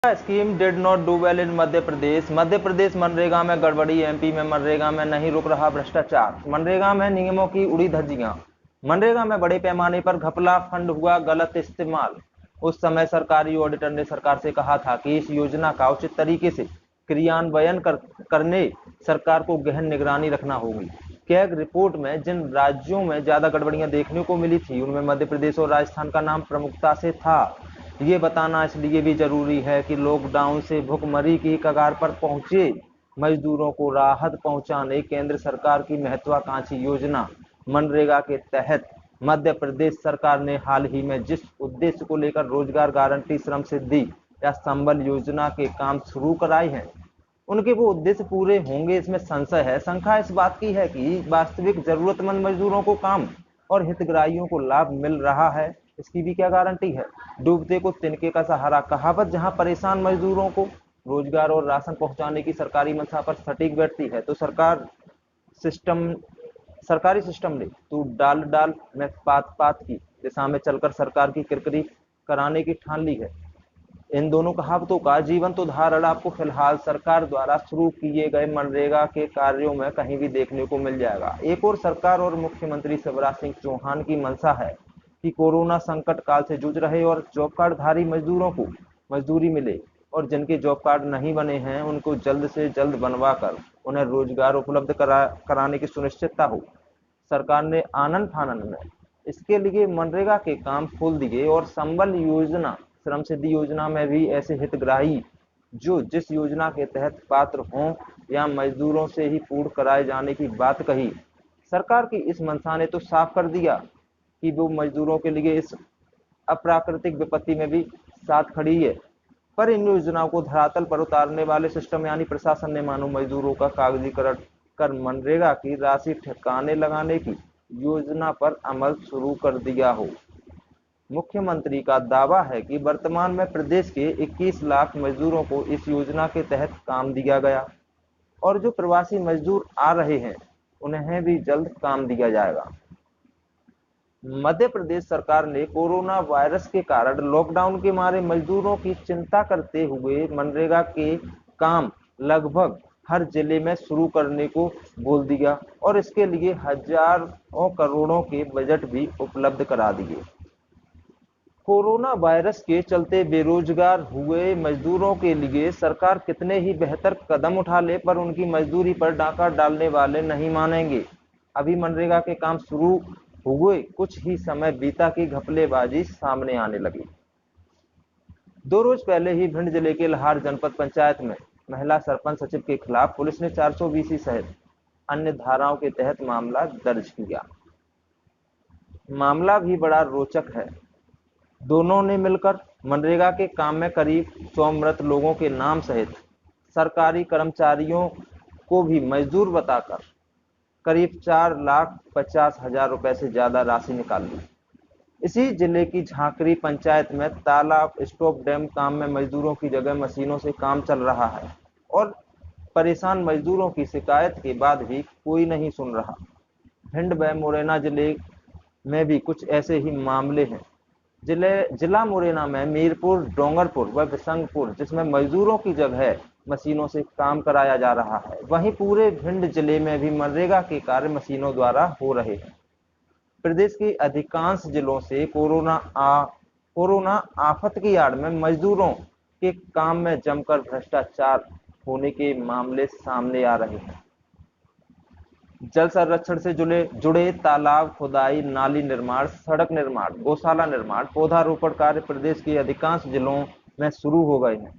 Scheme did not do well in Madhya Pradesh. Madhya Pradesh MNREGA में गड़बड़ी, MP में मनरेगा में नहीं रुक रहा भ्रष्टाचार। मनरेगा में नियमों की उड़ी धज्जियां। मनरेगा में बड़े पैमाने पर घपला, फंड हुआ गलत इस्तेमाल। उस समय सरकारी ऑडिटर ने सरकार से कहा था कि इस योजना का उचित तरीके से क्रियान्वयन करने सरकार को गहन निगरानी रखना होगी। कैग रिपोर्ट में जिन राज्यों में ज्यादा गड़बड़ियां देखने को मिली थी उनमें मध्य प्रदेश और राजस्थान का नाम प्रमुखता से था। ये बताना इसलिए भी जरूरी है कि लॉकडाउन से भुखमरी की कगार पर पहुंचे मजदूरों को राहत पहुंचाने केंद्र सरकार की महत्वाकांक्षी योजना मनरेगा के तहत मध्य प्रदेश सरकार ने हाल ही में जिस उद्देश्य को लेकर रोजगार गारंटी, श्रम सिद्धि या संबल योजना के काम शुरू कराए हैं, उनके वो उद्देश्य पूरे होंगे इसमें संशय है। शंका इस बात की है कि वास्तविक जरूरतमंद मजदूरों को काम और हितग्राहियों को लाभ मिल रहा है, इसकी भी क्या गारंटी है। डूबते को तिनके का सहारा कहावत जहां परेशान मजदूरों को रोजगार और राशन पहुंचाने की सरकारी मंशा पर सटीक बैठती है, तो सिस्टम सरकारी सिस्टम ने तू डाल डाल में पात पात की दिशा में चलकर सरकार की किरकिरी कराने की ठान ली है। इन दोनों कहावतों का जीवंत उदाहरण आपको फिलहाल सरकार द्वारा शुरू किए गए मनरेगा के कार्यों में कहीं भी देखने को मिल जाएगा। एक और सरकार और मुख्यमंत्री शिवराज सिंह चौहान की मंशा है कि कोरोना संकट काल से जूझ रहे और जॉब कार्ड धारी मजदूरों को मजदूरी मिले और जिनके जॉब कार्ड नहीं बने हैं उनको जल्द से जल्द बनवा कर उन्हें रोजगार उपलब्ध कराने की सुनिश्चितता हो। सरकार ने आनन फानन में इसके लिए मनरेगा के काम खोल दिए और संबल योजना, श्रम सिद्धि योजना में भी ऐसे हितग्राही जो जिस योजना के तहत पात्र हों या मजदूरों से ही पूर्ण कराए जाने की बात कही। सरकार की इस मंशा ने तो साफ कर दिया कि वो मजदूरों के लिए इस अप्राकृतिक विपत्ति में भी साथ खड़ी है। पर इन योजनाओं को धरातल पर उतारने वाले सिस्टम यानी प्रशासन ने मानो मजदूरों का कागजीकरण कर मनरेगा की राशि ठिकाने लगाने की योजना पर अमल शुरू कर दिया हो। मुख्यमंत्री का दावा है कि वर्तमान में प्रदेश के 21 लाख मजदूरों को इस योजना के तहत काम दिया गया और जो प्रवासी मजदूर आ रहे हैं उन्हें भी जल्द काम दिया जाएगा। मध्य प्रदेश सरकार ने कोरोना वायरस के कारण लॉकडाउन के मारे मजदूरों की चिंता करते हुए मनरेगा के काम लगभग हर जिले में शुरू करने को बोल दिया और इसके लिए हजारों करोड़ों के बजट भी उपलब्ध करा दिए। कोरोना वायरस के चलते बेरोजगार हुए मजदूरों के लिए सरकार कितने ही बेहतर कदम उठा ले पर उनकी मजदूरी पर डाका डालने वाले नहीं मानेंगे। अभी मनरेगा के काम शुरू हुए कुछ ही समय बीता की घपलेबाजी सामने आने लगी। 2 रोज पहले ही भिंड जिले के लाहार जनपद पंचायत में महिला सरपंच सचिव के खिलाफ पुलिस ने 420 सहित अन्य धाराओं के तहत मामला दर्ज किया। मामला भी बड़ा रोचक है। दोनों ने मिलकर मनरेगा के काम में करीब 100 मृत लोगों के नाम सहित सरकारी कर्मचारियों को भी मजदूर बताकर करीब 4,50,000 रुपए से ज्यादा राशि निकाल ली। इसी जिले की झांकरी पंचायत में तालाब स्टॉप डैम काम में मजदूरों की जगह मशीनों से काम चल रहा है और परेशान मजदूरों की शिकायत के बाद भी कोई नहीं सुन रहा। भिंड व मुरैना जिले में भी कुछ ऐसे ही मामले हैं। जिला मुरैना में मीरपुर, डोंगरपुर व बिशंगपुर जिसमें मजदूरों की जगह मशीनों से काम कराया जा रहा है, वहीं पूरे भिंड जिले में भी मनरेगा के कार्य मशीनों द्वारा हो रहे हैं। प्रदेश के अधिकांश जिलों से कोरोना आफत की आड़ में मजदूरों के काम में जमकर भ्रष्टाचार होने के मामले सामने आ रहे हैं। जल संरक्षण से जुड़े तालाब खुदाई, नाली निर्माण, सड़क निर्माण, गौशाला निर्माण, पौधारोपण कार्य प्रदेश के अधिकांश जिलों में शुरू हो गए हैं।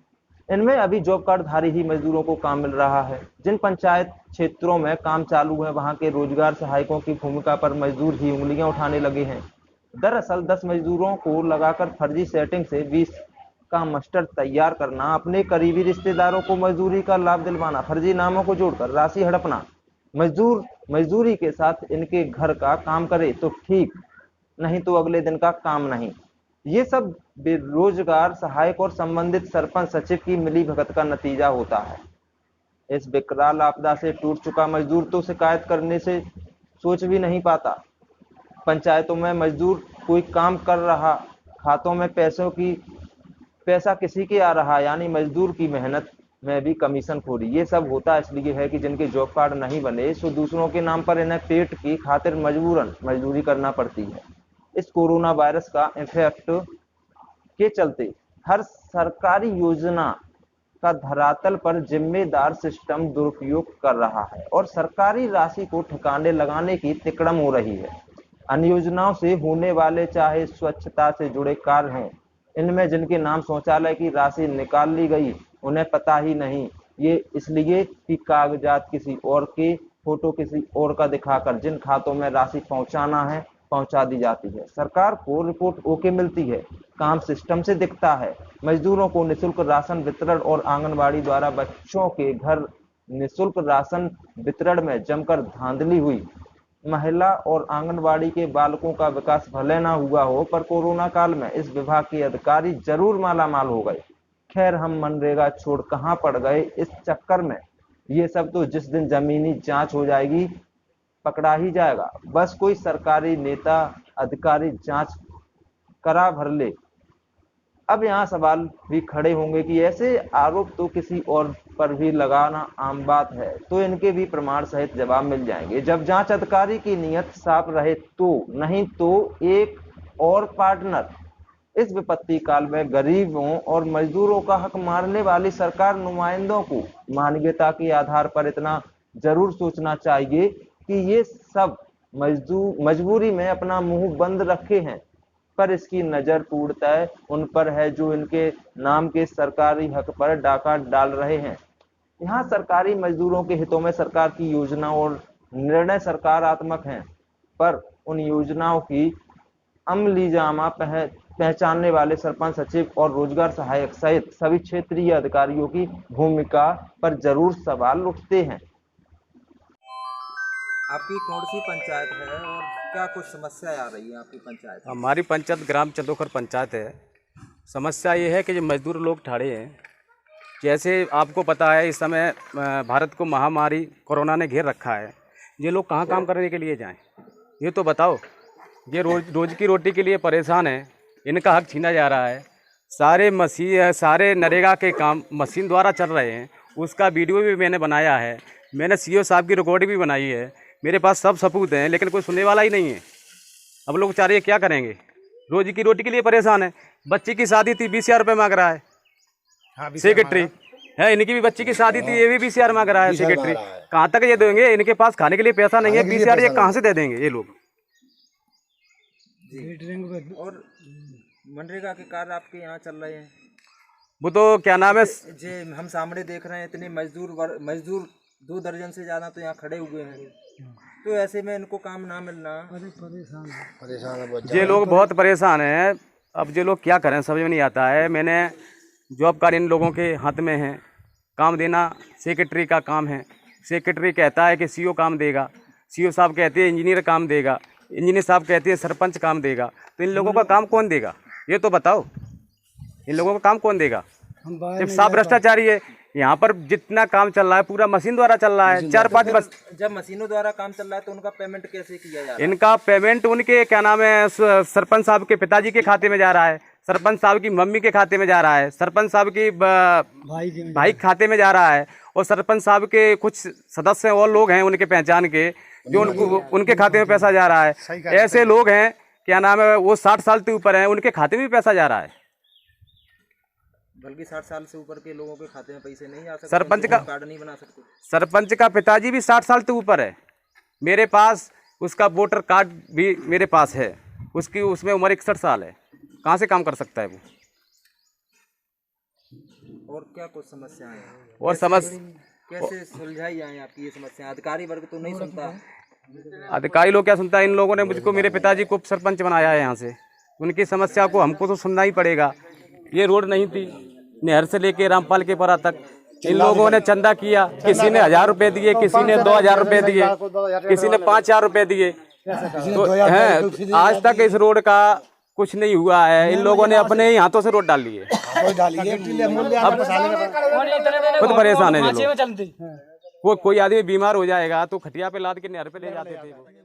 इनमें अभी जॉब कार्ड धारी ही मजदूरों को काम मिल रहा है। जिन पंचायत क्षेत्रों में काम चालू है वहां के रोजगार सहायकों की भूमिका पर मजदूर ही उंगलियां उठाने लगे हैं। दरअसल 10 मजदूरों को लगाकर फर्जी सेटिंग से 20 का मस्टर तैयार करना, अपने करीबी रिश्तेदारों को मजदूरी का लाभ दिलवाना, फर्जी नामों को जोड़कर राशि हड़पना, मजदूरी के साथ इनके घर का काम करे तो ठीक, नहीं तो अगले दिन का काम नहीं। ये सब बेरोजगार सहायक और संबंधित सरपंच सचिव की मिलीभगत का नतीजा होता है। इस विकराल आपदा से टूट चुका मजदूर तो शिकायत करने से सोच भी नहीं पाता। पंचायतों में मजदूर कोई काम कर रहा, खातों में पैसों की पैसा किसी के आ रहा है, यानी मजदूर की मेहनत में भी कमीशन खोरी। ये सब होता इसलिए है कि जिनके जॉब कार्ड नहीं बने सो दूसरों के नाम पर इन्हें पेट की खातिर मजबूरन मजदूरी करना पड़ती है। इस कोरोना वायरस का इफेक्ट के चलते हर सरकारी योजना का धरातल पर जिम्मेदार सिस्टम दुरुपयोग कर रहा है और सरकारी राशि को ठिकाने लगाने की तिकड़म हो रही है। अन्य योजनाओं से होने वाले चाहे स्वच्छता से जुड़े कार्य हों, इनमें जिनके नाम शौचालय की राशि निकाल ली गई उन्हें पता ही नहीं, ये इसलिए कि कागजात किसी और के, फोटो किसी और का दिखाकर जिन खातों में राशि पहुंचाना है पहुंचा दी जाती है। सरकार को रिपोर्ट ओके मिलती है, काम सिस्टम से दिखता है। मजदूरों को निःशुल्क राशन वितरण और आंगनबाड़ी द्वारा बच्चों के घर निःशुल्क राशन वितरण में जमकर धांधली हुई। महिला और आंगनबाड़ी के बालकों का विकास भले ना हुआ हो, पर कोरोना काल में इस विभाग के अधिकारी जरूर मालामाल हो गए। खैर, हम मनरेगा छोड़ कहां पड़ गए इस चक्कर में। ये सब तो जिस दिन जमीनी जांच हो जाएगी पकड़ा ही जाएगा। बस कोई सरकारी नेता अधिकारी जांच करा भर ले। अब यहाँ सवाल भी खड़े होंगे कि ऐसे आरोप तो किसी और पर भी लगाना आम बात है, तो इनके भी प्रमाण सहित जवाब मिल जाएंगे जब जांच अधिकारी की नीयत साफ रहे तो, नहीं तो एक और पार्टनर। इस विपत्ति काल में गरीबों और मजदूरों का हक मारने वाली सरकार नुमाइंदों को मानवीयता के आधार पर इतना जरूर सोचना चाहिए कि ये सब मजबूरी में अपना मुंह बंद रखे हैं, पर इसकी नजर पूर्णतः उन पर है जो इनके नाम के सरकारी हक पर डाका डाल रहे हैं। यहाँ सरकारी मजदूरों के हितों में सरकार की योजना और निर्णय सकारात्मक हैं, पर उन योजनाओं की अमलीजामा पहचानने वाले सरपंच, सचिव और रोजगार सहायक सहित सभी क्षेत्रीय अधिकारियों की भूमिका पर जरूर सवाल उठते हैं। आपकी कौन सी पंचायत है और क्या कुछ समस्या आ रही है आपकी पंचायत? हमारी पंचायत ग्राम चंदोखर पंचायत है। समस्या ये है कि जो मजदूर लोग ठाड़े हैं, जैसे आपको पता है इस समय भारत को महामारी कोरोना ने घेर रखा है। ये लोग कहाँ काम करने के लिए जाएं? ये तो बताओ। ये रोज की रोटी के लिए परेशान है, इनका हक छीना जा रहा है। सारे नरेगा के काम मशीन द्वारा चल रहे हैं। उसका वीडियो भी मैंने बनाया है, मैंने सीओ साहब की रिकॉर्ड भी बनाई है, मेरे पास सब सबूत हैं, लेकिन कोई सुनने वाला ही नहीं है। अब लोग बेचारे क्या करेंगे? रोज की रोटी के लिए परेशान है। बच्ची की शादी थी, 20,000 रुपये मांग रहा है। सेक्रेटरी है, इनकी भी बच्ची की शादी थी, ये भी 20,000 मांग रहा है सेक्रेटरी। कहाँ तक ये देंगे? इनके पास खाने के लिए पैसा नहीं है। 20,000 ये कहाँ से दे देंगे ये लोग? और मनरेगा के कार्य आपके यहाँ चल रहे हैं, वो तो क्या नाम है, जे हम सामने देख रहे हैं इतने मजदूर 2 दर्जन से ज्यादा तो यहाँ खड़े हुए हैं, तो ऐसे में इनको काम ना मिलना परेशान। ये लोग बहुत परेशान हैं। अब ये लोग क्या करें समझ में नहीं आता है। मैंने जॉब कार्ड इन लोगों के हाथ में है, काम देना सेक्रेटरी का काम है। सेक्रेटरी कहता है कि सीओ काम देगा, सीओ साहब कहते हैं इंजीनियर काम देगा, इंजीनियर साहब कहते हैं सरपंच काम देगा। तो इन लोगों का काम कौन देगा? ये तो बताओ, इन लोगों का काम कौन देगा? जब साफ भ्रष्टाचारी है। यहाँ पर जितना काम चल रहा है पूरा मशीन द्वारा चल रहा है। 4-5 जब मशीनों द्वारा काम चल रहा है तो उनका पेमेंट कैसे किया जा रहा है? इनका पेमेंट उनके क्या नाम है, सरपंच साहब के पिताजी के खाते में जा रहा है, सरपंच साहब की मम्मी के खाते में जा रहा है, सरपंच साहब की भाई खाते में जा रहा है, और सरपंच साहब के कुछ सदस्य और लोग हैं उनके पहचान के, जो उनके खाते में पैसा जा रहा है। ऐसे लोग हैं क्या नाम है, वो 60 साल से ऊपर हैं, उनके खाते में भी पैसा जा रहा है। बल्कि 60 साल से ऊपर के लोगों के खाते में पैसे नहीं आ सकते, सरपंच का कार्ड नहीं बना सकते। सरपंच का पिताजी भी 60 साल से ऊपर है। मेरे पास उसका वोटर कार्ड भी मेरे पास है, उसमें उम्र 61 साल है। कहाँ से काम कर सकता है वो? और क्या कुछ समस्याएं हैं और कैसे सुलझाई जाए आपकी ये समस्या? अधिकारी वर्ग तो नहीं सुनता। अधिकारी लोग क्या सुनता है? इन लोगों ने मुझको, मेरे पिताजी को सरपंच बनाया है यहाँ से, उनकी समस्या को हमको तो सुनना ही पड़ेगा। ये रोड नहीं थी, नहर से लेके रामपाल के पारा तक इन लोगों ने चंदा किया। किसी ने 1000 रुपए दिए, किसी ने 2000 रुपए दिए, किसी ने 5000 रुपए दिए। तो है आज तक इस रोड का कुछ नहीं हुआ है। इन लोगों ने अपने ही हाथों से रोड डाल लिए। अब खुद परेशान है ये लोग। कोई आदमी बीमार हो जाएगा तो खटिया पे लाद के नहर पे ले जाते थे।